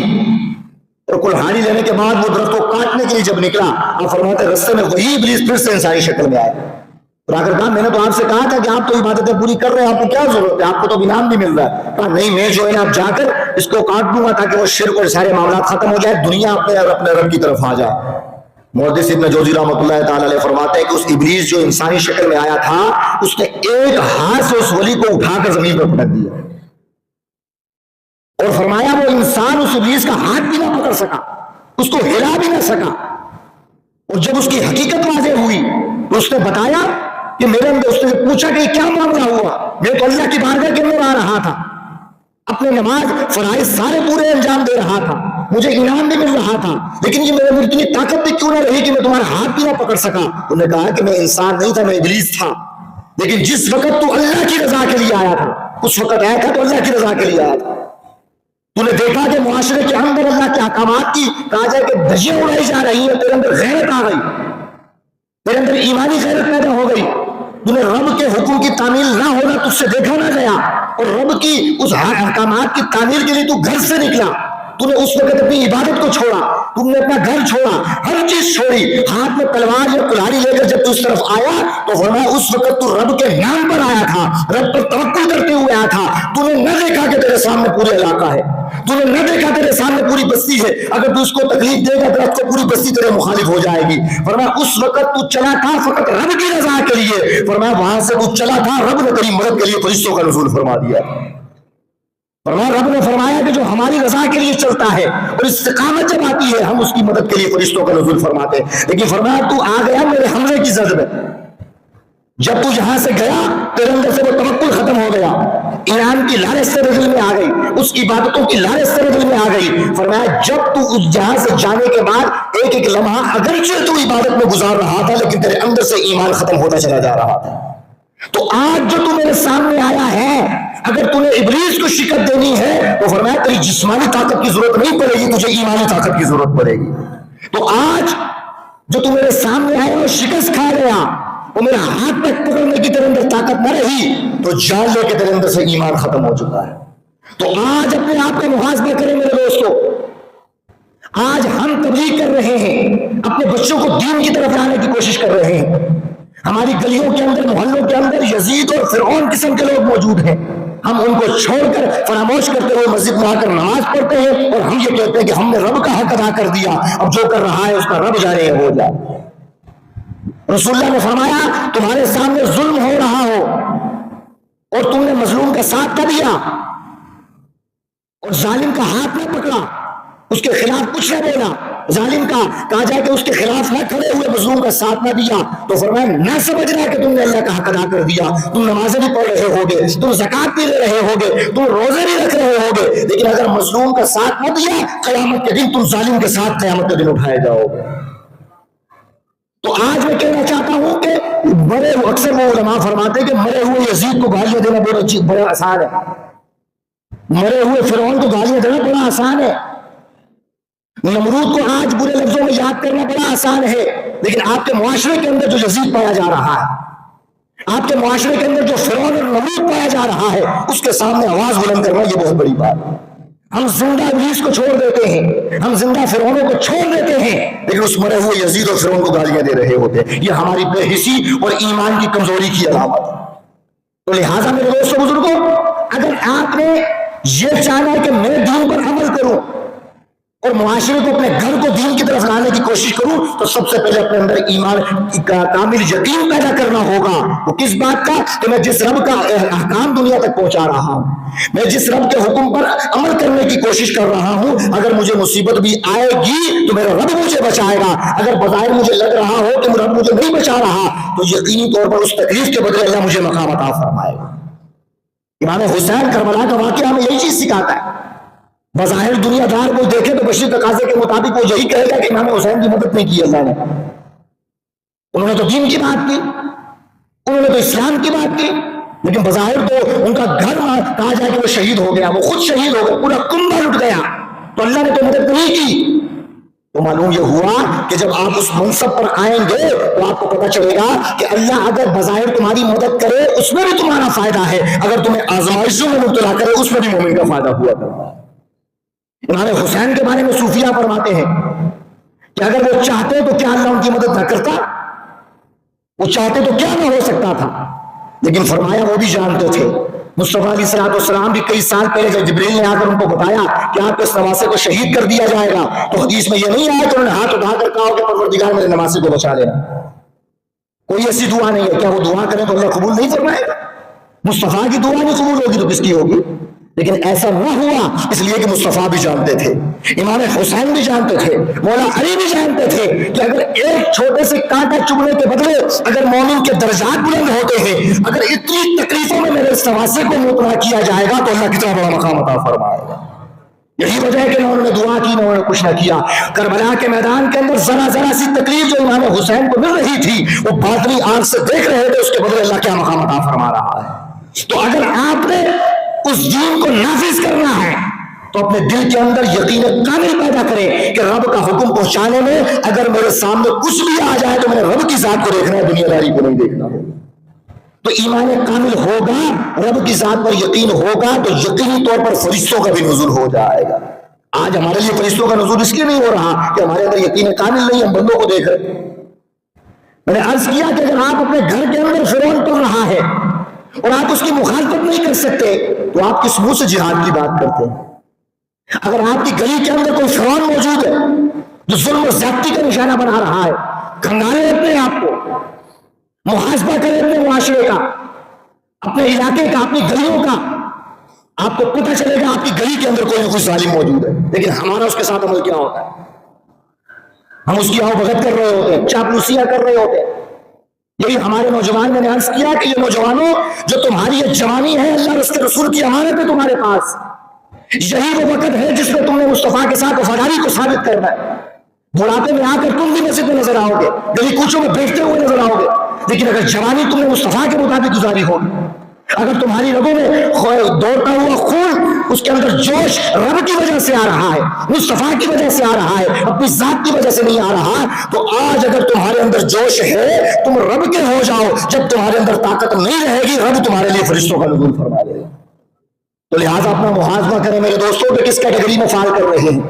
اور کلہاڑی لینے کے بعد وہ درخت کو کاٹنے کے لیے جب نکلا، آپ فرماتے رستے میں وہی ابلیس پھر سے انسانی شکل میں آیا اور آ کر کہا میں نے تو آپ سے کہا تھا کہ آپ تو عبادتیں پوری کر رہے ہیں، آپ کو کیا ضرورت ہے، آپ کو تو انعام بھی مل رہا ہے۔ کہا نہیں، میں جو ہے نا اب جا کر اس کو کاٹ دوں گا تاکہ وہ شرک اور سارے معاملات ختم ہو جائے، دنیا اپنے رب کی طرف آ جائے۔ محدث ابن جوزی رحمۃ اللہ تعالی علیہ فرماتے ہیں کہ اس ابلیس جو انسانی شکل میں آیا تھا، اس نے ایک ہاتھ سے اس ولی کو اٹھا کر زمین پر پٹک دیا، اور فرمایا وہ انسان اس ابلیس کا ہاتھ بھی نہ پکڑ سکا، اس کو ہلا بھی نہ سکا۔ اور جب اس کی حقیقت واضح ہوئی تو اس نے بتایا کہ میرے اندر، اس نے پوچھا کہ کیا معاملہ ہوا، میں تو اللہ کی بارگاہ کے اندر آ رہا تھا، اپنے نماز فرائض سارے پورے انجام دے رہا تھا، مجھے انعام بھی مل رہا تھا، لیکن یہ میرے اتنی طاقت بھی کیوں نہ رہی کہ میں تمہارا ہاتھ بھی نہ پکڑ سکا۔ انہوں نے کہا کہ میں انسان نہیں تھا، میں ابلیس تھا، لیکن جس وقت تو اللہ کی رضا کے لیے آیا تھا، اس وقت آیا تھا تو اللہ کی رضا کے لیے آیا تھا۔ تو نے دیکھا کہ معاشرے کے اندر اللہ کے احکامات کی کہا جائے کہ دھجیاں اڑائی جا رہی ہیں، تیرے اندر غیرت آ گئی، تیرے اندر ایمانی غیرت پیدا ہو گئی، تو نے رب کے حکم کی تعمیل نہ ہونا تجھ سے دیکھا نہ گیا، اور رب کی اس احکامات کی تعمیل کے لیے تو گھر سے نکلا، تو نے اس وقت اپنی عبادت کو چھوڑا، تم نے اپنا گھر چھوڑا، ہر چیز چھوڑی، ہاتھ میں تلوار یا کلہاڑی لے کر جب تو اس طرف آیا تو فرمایا اس وقت تو رب کے نام پر آیا تھا، رب پر توکل کرتے ہوئے آیا تھا، تو نے نہ دیکھا کہ تیرے سامنے پورے علاقہ ہے، تو نے نہ دیکھا تیرے سامنے پوری بستی ہے، اگر تو اس کو تکلیف دے گا درخت کو پوری بستی تیرے مخالف ہو جائے گی۔ فرمایا اس وقت تو چلا تھا فقط رب کی رضا کے لیے، فرمایا وہاں سے تو چلا تھا، رب نے تیری مدد کے لیے فرشتوں کا نزول فرما دیا۔ فرمایا رب نے فرمایا کہ جو ہماری رضا کے لیے چلتا ہے اور استقامت جب آتی ہے ہم اس کی مدد کے لیے فرشتوں کا نزول فرماتے ہیں، لیکن فرمایا تو آ گیا میرے حملے کی زد میں، جب تو یہاں سے گیا تیرے اندر سے وہ توکل ختم ہو گیا، ایمان کی لالچ تیرے دل میں آ گئی، اس عبادتوں کی لالچ تیرے دل میں آ گئی، فرمایا جب تو اس جہاں سے جانے کے بعد ایک ایک لمحہ اگرچہ تو عبادت میں گزار رہا تھا لیکن تیرے اندر سے ایمان ختم ہوتا چلا جا رہا تھا. تو آج جو تو میرے سامنے آیا ہے، اگر تو نے ابلیس کو شکست دینی ہے تو فرمایا تیری جسمانی طاقت کی ضرورت نہیں پڑے گی، تجھے ایمانی طاقت کی ضرورت پڑے گی. تو آج جو تو میرے سامنے آیا اور شکست کھا گیا، وہ میرا ہاتھ تک پکڑنے کی تیرے اندر طاقت نہ رہی تو جان لے کے تیرے اندر سے ایمان ختم ہو چکا ہے. تو آج اپنے آپ کا محاسبہ کریں میرے دوستو. آج ہم تبلیغ کر رہے ہیں، اپنے بچوں کو دین کی طرف لانے کی کوشش کر رہے ہیں. ہماری گلیوں کے اندر، محلوں کے اندر یزید اور فرعون قسم کے لوگ موجود ہیں. ہم ان کو چھوڑ کر فراموش کرتے ہوئے مسجد میں آ کر نماز پڑھتے ہیں اور ہم یہ کہتے ہیں کہ ہم نے رب کا حق ادا کر دیا، اب جو کر رہا ہے اس کا رب جانے ہو جائے. رسول اللہ نے فرمایا تمہارے سامنے ظلم ہو رہا ہو اور تم نے مظلوم کا ساتھ نہ دیا اور ظالم کا ہاتھ نہ پکڑا، اس کے خلاف کچھ نہ بولا، ظالم کا کہا جائے کہ اس کے خلاف نہ کھڑے ہوئے، مظلوم کا ساتھ نہ دیا، تو فرمایا نہ سمجھنا کہ تم نے اللہ کا حق ادا کر دیا. تم نمازیں بھی پڑھ رہے ہوگے، تم زکات بھی لے رہے ہوگے، تم روزے بھی رکھ رہے ہوگے، لیکن اگر مظلوم کا ساتھ نہ دیا، قیامت کے دن تم ظالم کے ساتھ قیامت کے دن اٹھائے جاؤ گے. تو آج میں کہنا چاہتا ہوں کہ اکثر وہ علماء فرماتے ہیں کہ مرے ہوئے یزید کو گالیاں دینا بڑا آسان ہے، مرے ہوئے فرعون کو گالیاں دینا بڑا آسان ہے، نمرود کو آج برے لفظوں میں یاد کرنا بڑا آسان ہے، لیکن آپ کے معاشرے کے اندر جو یزید پایا جا رہا ہے، آپ کے معاشرے کے اندر جو فرعون اور نمرود پایا جا رہا ہے، اس کے سامنے آواز بلند کرنا یہ بہت بڑی بات ہے. ہم زندہ ابلیس کو چھوڑ دیتے ہیں، ہم زندہ فرعونوں کو چھوڑ دیتے ہیں، لیکن اس مرے ہوئے یزید اور فرعون کو گالیاں دے رہے ہوتے ہیں. یہ ہماری بے حسی اور ایمان کی کمزوری کی علامت ہے. تو لہٰذا میرے دوستوں بزرگوں، اگر آپ نے یہ چاہنا کہ میں دین پر عمل کروں اور معاشرے کو، اپنے گھر کو دین کی طرف لانے کی کوشش کروں، تو سب سے پہلے اپنے اندر ایمان کا کامل یقین پیدا کرنا ہوگا. وہ کس بات کا؟ کہ میں جس رب کا احکام دنیا تک پہنچا رہا ہوں، میں جس رب کے حکم پر عمل کرنے کی کوشش کر رہا ہوں، اگر مجھے مصیبت بھی آئے گی تو میرا رب مجھے بچائے گا. اگر بظاہر مجھے لگ رہا ہو کہ رب مجھے نہیں بچا رہا، تو یقینی طور پر اس تکلیف کے بدلے اللہ مجھے مقام عطا فرمائے گا. امام حسین کربلا کا واقعہ ہمیں یہی چیز سکھاتا ہے. بظاہر دنیا دار کو دیکھے تو بشری تقاضے کے مطابق وہ یہی کہے گا کہ امام حسین کی مدد نہیں کی اللہ نے. انہوں نے تو دین کی بات کی، انہوں نے تو اسلام کی بات کی، لیکن بظاہر تو ان کا گھر کہا جائے کہ وہ شہید ہو گیا، وہ خود شہید ہو گیا، پورا کنبہ لٹ گیا، تو اللہ نے تو مدد نہیں کی. تو معلوم یہ ہوا کہ جب آپ اس منصب پر آئیں گے تو آپ کو پتہ چلے گا کہ اللہ اگر بظاہر تمہاری مدد کرے اس میں بھی تمہارا فائدہ ہے، اگر تمہیں آزمائشوں میں مبتلا کرے اس میں بھی مومن کا فائدہ ہوا کرتا ہے. امام حسین کے بارے میں صوفیہ فرماتے ہیں کہ اگر وہ چاہتے تو کیا اللہ ان کی مدد نہ کرتا؟ وہ چاہتے تو کیا نہ ہو سکتا تھا، لیکن فرمایا وہ بھی جانتے تھے. مصطفیٰ علیہ السلام بھی کئی سال پہلے جب جبریل نے آ کر ان کو بتایا کہ آپ کے اس نواسے کو شہید کر دیا جائے گا، تو حدیث میں یہ نہیں آیا کہ انہوں نے ہاتھ اٹھا کر کہا کہ پروردگار میرے نواسے کو بچا لینا. کوئی ایسی دعا نہیں ہے. کیا وہ دعا کریں تو اللہ قبول نہیں فرمائے گا؟ مصطفیٰ کی دعا نہیں قبول ہوگی تو کس کی ہوگی؟ لیکن ایسا نہ ہوا، اس لیے کہ مصطفیٰ بھی جانتے تھے، امام حسین بھی جانتے تھے، مولا علی بھی جانتے تھے کہ اگر ایک چھوٹے سے کانٹا چبھنے کے بدلے اگر مومن کے درجات بلند ہوتے ہیں، اگر اتنی تکلیفوں میں میرے اس نواسے کو مبتلا کیا جائے گا تو اللہ کتنا بڑا مقام عطا فرمائے گا. یہی وجہ ہے کہ انہوں نے دعا کی، انہوں نے کچھ نہ کیا. کربلا کے میدان کے اندر ذرا ذرا سی تکلیف جو امام حسین کو مل رہی تھی، وہ باطنی آنکھ سے دیکھ رہے تھے، اس کے بدلے اللہ کیا مقام عطا فرما رہا ہے. تو اگر آپ نے اس دین کو نافذ کرنا ہے تو اپنے دل کے اندر یقین کامل پیدا کریں کہ رب کا حکم پہنچانے میں اگر میرے سامنے کچھ بھی آ جائے تو میں نے رب کی ذات کو دیکھنا ہے، دنیا داری کو نہیں دیکھنا ہے. تو ایمان کامل ہوگا، رب کی ذات پر یقین ہوگا، تو یقینی طور پر فرشتوں کا بھی نزول ہو جائے گا. آج ہمارے لیے فرشتوں کا نزول اس لیے نہیں ہو رہا کہ ہمارے اندر یقین کامل نہیں، ہم بندوں کو دیکھ رہے. میں نے عرض کیا کہ اگر آپ اپنے گھر کے اندر فرعون پڑ رہا ہے اور آپ اس کی مخالفت نہیں کر سکتے تو آپ کس منہ سے جہاد کی بات کرتے ہیں؟ اگر آپ کی گلی کے اندر کوئی فرعون موجود ہے جو ظلم و زیادتی کا نشانہ بنا رہا ہے، کھنگالے اپنے آپ کو، محاسبہ کریں اپنے معاشرے کا، اپنے علاقے کا، اپنی گلیوں کا. آپ کو پتہ چلے گا آپ کی گلی کے اندر کوئی نہ کوئی ظالم موجود ہے، لیکن ہمارا اس کے ساتھ عمل کیا ہوتا ہے؟ ہم اس کی آؤ بھگت کر رہے ہوتے ہیں، چاپلوسیاں کر رہے ہوتے ہیں. یہی ہمارے نوجوان، میں نے عرض کیا کہ یہ نوجوانوں جو تمہاری یہ جوانی ہے اللہ اور اس کے رسول کی امانت ہے تمہارے پاس، یہی وہ وقت ہے جس میں تم نے مصطفیٰ کے ساتھ وفاداری کو ثابت کرنا ہے۔ بڑھاپے میں آ کر تم بھی مسجد میں نظر آؤ گے، گلی کوچوں میں بیٹھتے ہوئے نظر آؤ گے، لیکن اگر جوانی تم نے مصطفیٰ کے مطابق گزاری ہوگی، اگر تمہاری رگوں میں دوڑتا ہوا خون، اس کے اندر جوش رب کی وجہ سے آ رہا ہے، مصطفیٰ کی وجہ سے آ رہا ہے، اپنی ذات کی وجہ سے نہیں آ رہا، تو آج اگر تمہارے اندر جوش ہے تم رب کے ہو جاؤ۔ جب تمہارے اندر طاقت نہیں رہے گی رب تمہارے لیے فرشتوں کا نزول فرما دے گا۔ تو لہٰذا اپنا محاسبہ کریں میرے دوستوں کہ کس کیٹیگری میں فال کر رہے ہیں۔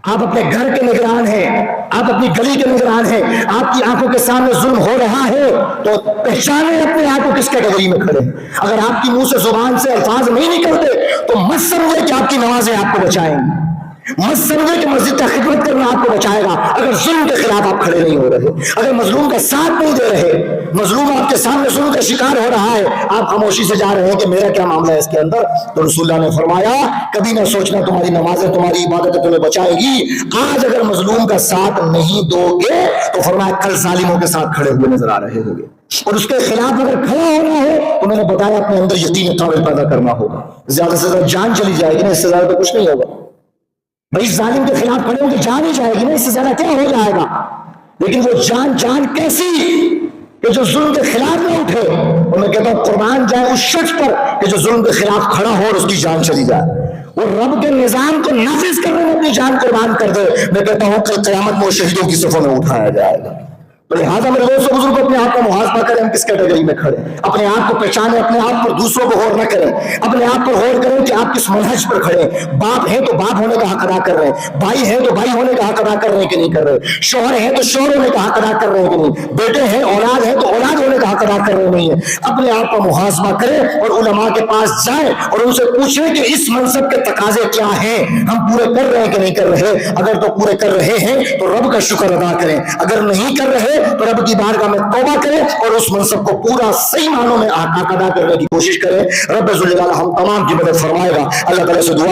آپ اپنے گھر کے نگران ہیں، آپ اپنی گلی کے نگران ہیں، آپ کی آنکھوں کے سامنے ظلم ہو رہا ہے تو پہچانیں اپنے آپ کو کس کیٹیگری میں کھڑے ہیں۔ اگر آپ کی منہ سے زبان سے الفاظ نہیں نکلتے تو مت سمجھے کہ آپ کی نمازیں آپ کو بچائیں گی، مت سمجھے کہ مسجد کا خدمت کرنا آپ کو بچائے گا۔ اگر ظلم کے خلاف آپ کھڑے نہیں ہو رہے، اگر مظلوم کا ساتھ نہیں دے رہے، مظلوم آپ کے سامنے ظلم کا شکار ہو رہا ہے، آپ خاموشی سے جا رہے ہیں کہ میرا کیا معاملہ ہے اس کے اندر، تو رسول اللہ نے فرمایا کبھی نہ سوچنا تمہاری نمازیں تمہاری عبادتیں تمہیں بچائے گی۔ آج اگر مظلوم کا ساتھ نہیں دو گے تو فرمایا کل ظالموں کے ساتھ کھڑے ہوئے نظر آ رہے ہوں گے، اور اس کے خلاف اگر کھڑا ہونا ہے تو میں نے بتایا اپنے اندر یقین کامل پیدا کرنا ہوگا۔ زیادہ سے زیادہ جان چلی جائے گی نا، اس سے زیادہ تو کچھ نہیں ہوگا۔ بھائی ظالم کے خلاف کھڑے ہوں گے جان ہی جائے گی نا، اس سے زیادہ کیا ہو جائے گا؟ لیکن وہ جان کیسی کہ جو ظلم کے خلاف نہ اٹھے، اور میں کہتا ہوں قربان جائے اس شخص پر کہ جو ظلم کے خلاف کھڑا ہو اور اس کی جان چلی جائے، وہ رب کے نظام کو نافذ کرنے میں اپنی جان قربان کر دے، میں کہتا ہوں کل قیامت میں وہ شہیدوں کی صفوں میں اٹھایا جائے گا۔ تو لہٰذا میرے دوستوں بزرگ اپنے آپ کا محاسبہ کریں، ہم کس کیٹیگری میں کھڑے، اپنے آپ کو پہچانیں، اپنے آپ پر دوسروں کو غور نہ کریں، اپنے آپ پر غور کریں کہ آپ کس منہج پر کھڑے۔ باپ ہیں تو باپ ہونے کا حق ادا کر رہے ہیں، بھائی ہیں تو بھائی ہونے کا حق ادا کر رہے ہیں کہ نہیں کر رہے، شوہر ہیں تو شوہر ہونے کا حق ادا کر رہے ہیں کہ نہیں، بیٹے ہیں اولاد ہیں تو اولاد ہونے کا حق ادا کر رہے نہیں ہیں۔ اپنے آپ کا محاسبہ کریں اور علماء کے پاس جائیں اور ان سے پوچھیں کہ اس منصب کے تقاضے کیا ہیں، ہم پورے کر رہے ہیں کہ نہیں کر رہے۔ اگر تو پورے کر رہے ہیں تو رب کا شکر ادا کریں، اگر نہیں کر رہے تو رب کی بارگاہ میں توبہ کریں اور اس منصب کو پورا صحیح معنوں میں ادا کرنے کی کوشش کریں۔ رب ذوالجلال ہم تمام کی مدد فرمائے گا۔ اللہ تعالیٰ سے دعا